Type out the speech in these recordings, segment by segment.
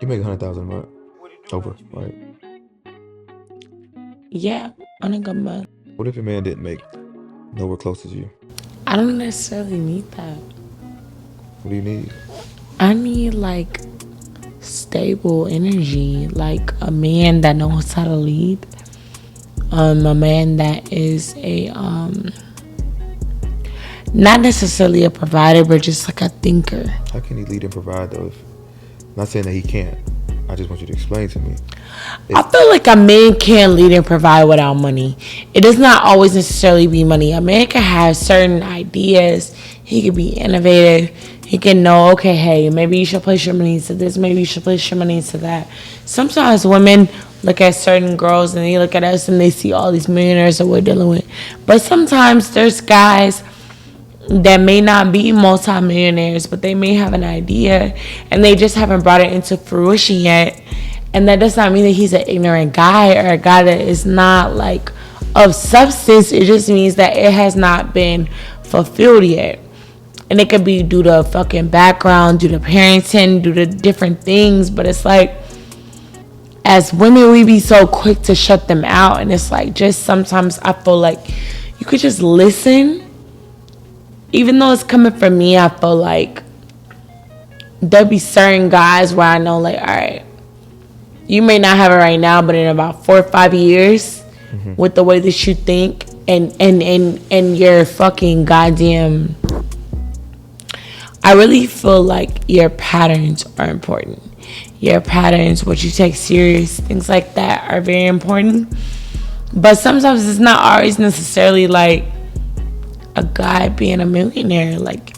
You make 100,000 a month over, right? Yeah, on a good month. What if your man didn't make nowhere close as you? I don't necessarily need that. What do you need? I need like stable energy, like a man that knows how to lead. A man that is a not necessarily a provider, but just like a thinker. How can he lead and provide though? Not saying that he can't. I just want you to explain to me. I feel like a man can lead and provide without money. It does not always necessarily be money. A man can have certain ideas. He can be innovative. He can know, okay, hey, maybe you should place your money into this. Maybe you should place your money into that. Sometimes women look at certain girls and they look at us and they see all these millionaires that we're dealing with. But sometimes there's guys that may not be multimillionaires, but they may have an idea and they just haven't brought it into fruition yet. And that does not mean that he's an ignorant guy or a guy that is not like of substance. It just means that it has not been fulfilled yet. And it could be due to fucking background, due to parenting, due to different things. But it's like, as women, we be so quick to shut them out. And it's like, just sometimes I feel like you could just listen. Even though it's coming from me, I feel like there'll be certain guys where I know, like, all right, you may not have it right now, but in about 4 or 5 years, with the way that you think and your fucking goddamn, I really feel like your patterns are important. Your patterns, what you take serious, things like that are very important. But sometimes it's not always necessarily like a guy being a millionaire. Like,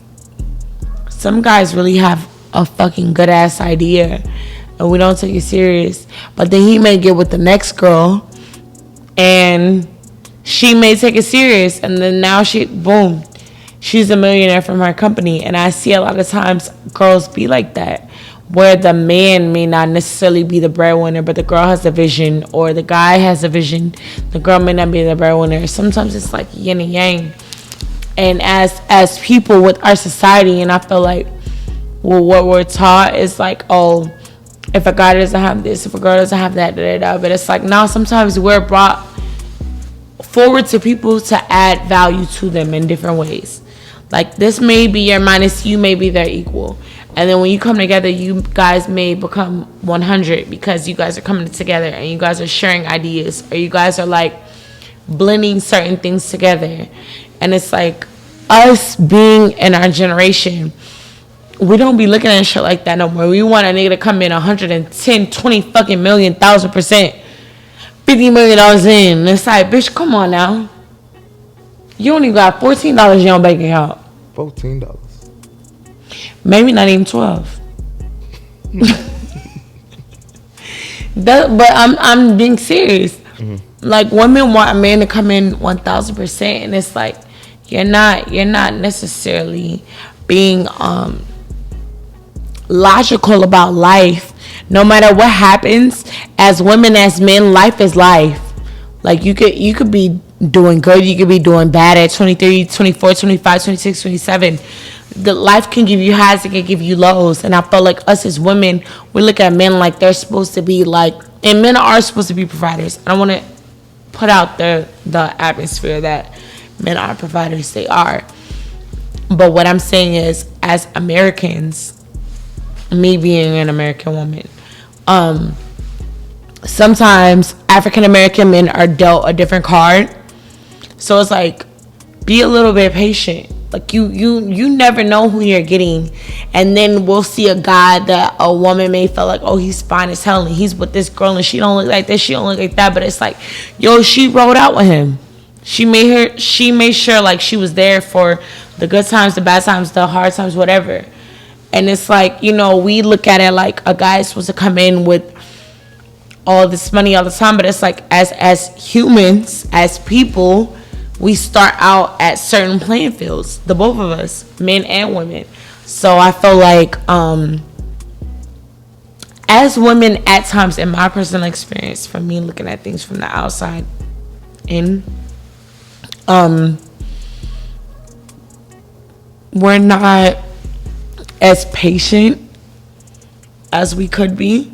some guys really have a fucking good ass idea and we don't take it serious. But then he may get with the next girl and she may take it serious, and then now boom, she's a millionaire from her company. And I see a lot of times girls be like that, where the man may not necessarily be the breadwinner, but the girl has a vision, or the guy has a vision, the girl may not be the breadwinner. Sometimes it's like yin and yang. And as people with our society, and I feel like, well, what we're taught is like, oh, if a guy doesn't have this, if a girl doesn't have that, but it's like, now sometimes we're brought forward to people to add value to them in different ways. Like, this may be your minus, you may be their equal. And then when you come together, you guys may become 100 because you guys are coming together and you guys are sharing ideas, or you guys are like blending certain things together. And it's like, us being in our generation, we don't be looking at shit like that no more. We want a nigga to come in 110, 20 fucking million, 1,000%, $50 million in. And it's like, bitch, come on now. You only got $14 in your bank account. $14. Maybe not even 12. But I'm being serious. Like, women want a man to come in 1,000%, and it's like, you're not necessarily being logical about life. No matter what happens, as women, as men, life is life. Like, you could be doing good, you could be doing bad at 23, 24, 25, 26, 27. The life can give you highs, it can give you lows. And I feel like us as women, we look at men like they're supposed to be like, and men are supposed to be providers. I don't want to put out the atmosphere that men are providers. They are. But what I'm saying is, as Americans, me being an American woman, sometimes African American men are dealt a different card. So it's like, be a little bit patient. Like, you never know who you're getting. And then we'll see a guy that a woman may feel like, oh, he's fine as hell and he's with this girl and she don't look like this, she don't look like that. But it's like, yo, she rode out with him. She made sure like she was there for the good times, the bad times, the hard times, whatever. And it's like, we look at it like a guy is supposed to come in with all this money all the time. But it's like, as humans, as people, we start out at certain playing fields, the both of us, men and women. So I feel like, as women, at times, in my personal experience, from me looking at things from the outside in, we're not as patient as we could be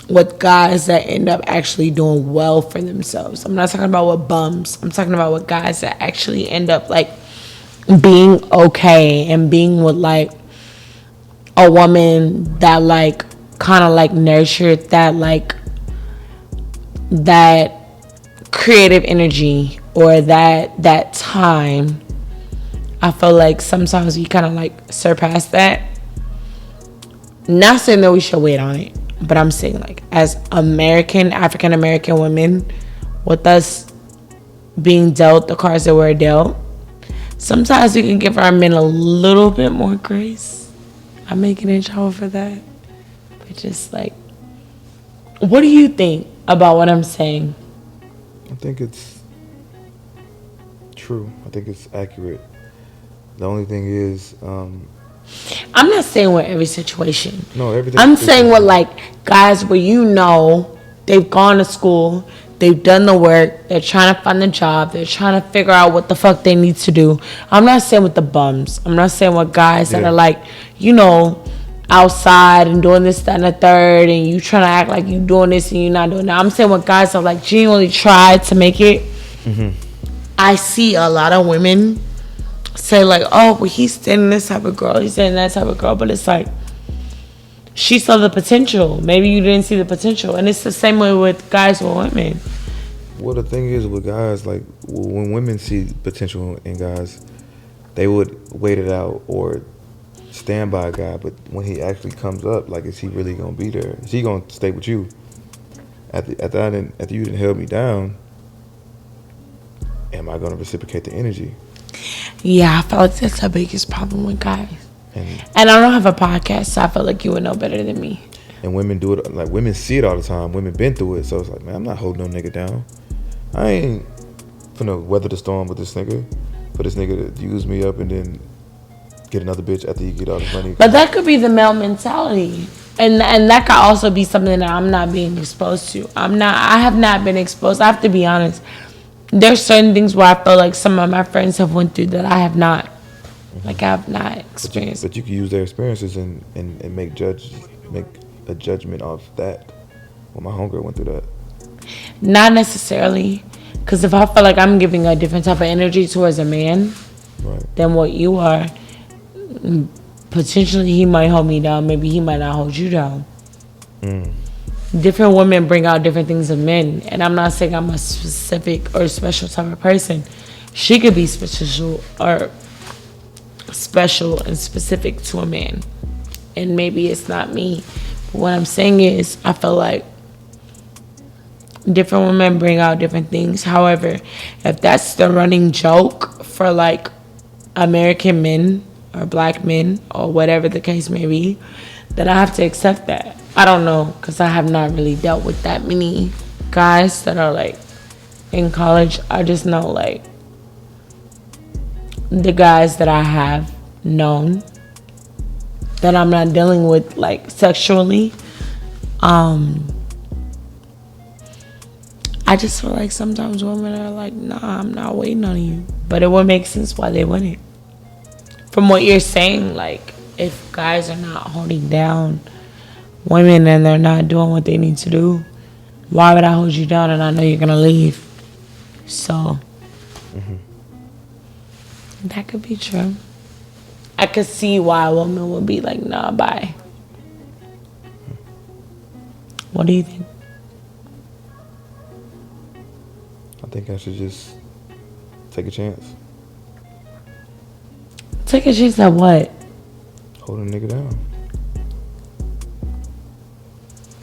with guys that end up actually doing well for themselves. I'm not talking about with bums. I'm talking about with guys that actually end up like being okay and being with like a woman that like kind of like nurtured that creative energy or that time. I feel like sometimes we kind of like surpass that. Not saying that we should wait on it, but I'm saying like as African American women, with us being dealt the cards that we're dealt, sometimes we can give our men a little bit more grace. I'm making in trouble for that. But just like, what do you think about what I'm saying? I think it's true. I think it's accurate. The only thing is, I'm not saying with every situation. no, everything. I'm saying with like guys where you know they've gone to school, they've done the work, they're trying to find a job, they're trying to figure out what the fuck they need to do. I'm not saying with the bums. I'm not saying with guys that are like, you know, outside and doing this, that, and the third, and you trying to act like you doing this and you not doing that. I'm saying with guys that like genuinely tried to make it. Mm-hmm. I see a lot of women say like, oh, well, he's dating this type of girl, he's dating that type of girl, but it's like she saw the potential. Maybe you didn't see the potential, and it's the same way with guys or women. Well, the thing is with guys, like when women see potential in guys, they would wait it out or stand by a guy. But when he actually comes up, like, is he really gonna be there? Is he gonna stay with you? After you didn't held me down, am I gonna reciprocate the energy? Yeah, I feel like that's the biggest problem with guys. And I don't have a podcast, so I feel like you would know better than me. And women do it, like women see it all the time. Women been through it, so it's like, man, I'm not holding no nigga down. I ain't finna weather the storm with this nigga, for this nigga to use me up and then get another bitch after you get all the money. But that could be the male mentality. And that could also be something that I'm not being exposed to. I have not been exposed. I have to be honest. There's certain things where I feel like some of my friends have went through that I have not. Like, I have not experienced. But you can use their experiences and make a judgment off that. Well, my homegirl went through that. Not necessarily. Because if I feel like I'm giving a different type of energy towards a man than what you are, potentially he might hold me down. Maybe he might not hold you down. Different women bring out different things in men, and I'm not saying I'm a specific or special type of person. She could be special and specific to a man, and maybe it's not me. But what I'm saying is, I feel like different women bring out different things. However, if that's the running joke for like American men or black men or whatever the case may be, then I have to accept that. I don't know, because I have not really dealt with that many guys that are like in college. I just know like the guys that I have known that I'm not dealing with like sexually. I just feel like sometimes women are like, nah, I'm not waiting on you. But it would make sense why they wouldn't. From what you're saying, like, if guys are not holding down women and they're not doing what they need to do, why would I hold you down and I know you're going to leave? So, that could be true. I could see why a woman would be like, nah, bye. What do you think? I think I should just take a chance. Take a chance at what? Hold a nigga down.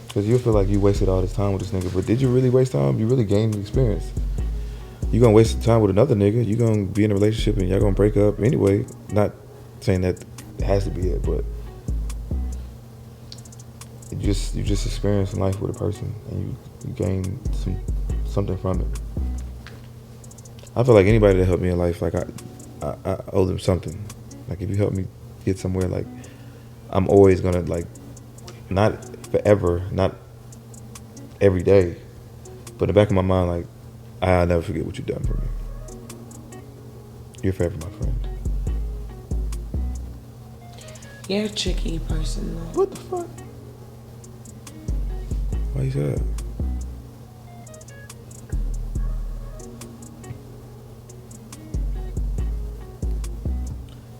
Because you'll feel like you wasted all this time with this nigga. But did you really waste time? You really gained experience. You gonna waste time with another nigga. You gonna be in a relationship and y'all gonna break up anyway. Not saying that it has to be it, but you just experience life with a person and you gain something from it. I feel like anybody that helped me in life, like I owe them something. Like if you help me get somewhere, like I'm always gonna, like, not forever, not every day, but in the back of my mind, like, I'll never forget what you've done for me. You're forever my friend. You're a tricky person, though. What the fuck? Why you say that?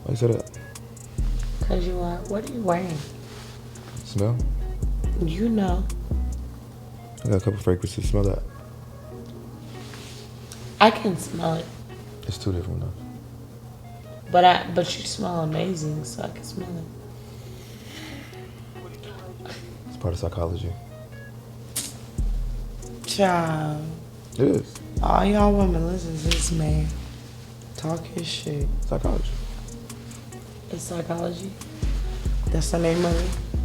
Why you say that? Cause you are. What are you wearing? Smell? You know. I got a couple fragrances. Smell that. I can smell it, It's two different ones. but you smell amazing, so I can smell it. It's part of psychology. Child, It is. all y'all women listen to this man talk his shit. Psychology. It's psychology. That's the name of it.